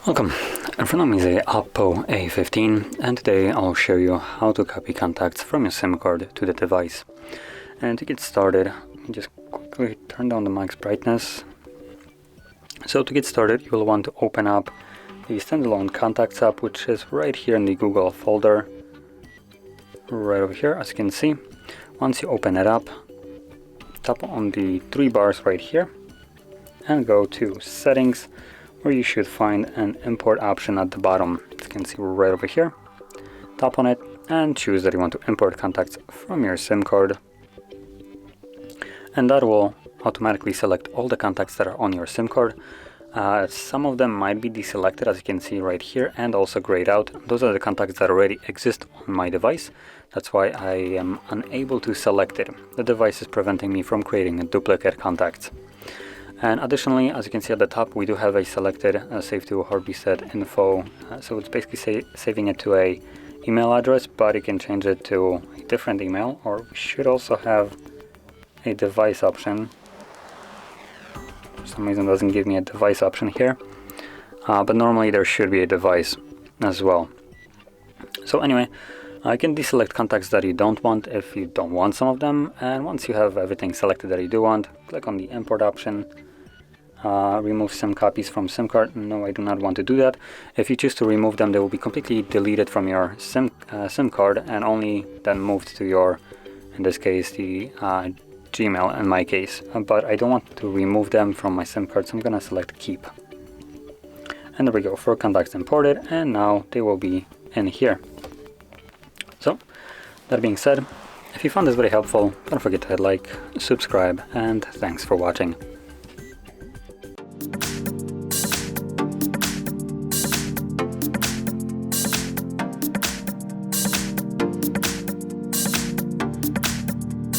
Welcome, in front of me is a OPPO A15 and today I'll show you how to copy contacts from your SIM card to the device. And to get started, just quickly turn down the mic's brightness. So to get started, you will want to open up the standalone contacts app, which is right here in the Google folder, right over here as you can see. Once you open it up, tap on the three bars right here and go to settings, where you should find an import option at the bottom. As you can see right over here. Tap on it and choose that you want to import contacts from your SIM card. And that will automatically select all the contacts that are on your SIM card. Some of them might be deselected, as you can see right here, and also grayed out. Those are the contacts that already exist on my device. That's why I am unable to select it. The device is preventing me from creating a duplicate contacts. And additionally, as you can see at the top, we do have a selected save to HardReset.Info. So it's basically saving it to a email address, but you can change it to a different email, or we should also have a device option. For some reason it doesn't give me a device option here, but normally there should be a device as well. So anyway, you can deselect contacts that you don't want if you don't want some of them, and once you have everything selected that you do want, click on the import option. Remove SIM copies from SIM card. No, I do not want to do that. If you choose to remove them, they will be completely deleted from your SIM card and only then moved to your, in this case, the Gmail in my case. But I don't want to remove them from my SIM card, so I'm gonna select keep. And there we go, 4 contacts imported, and now they will be in here. So, that being said, if you found this very helpful, don't forget to hit like, subscribe, and thanks for watching.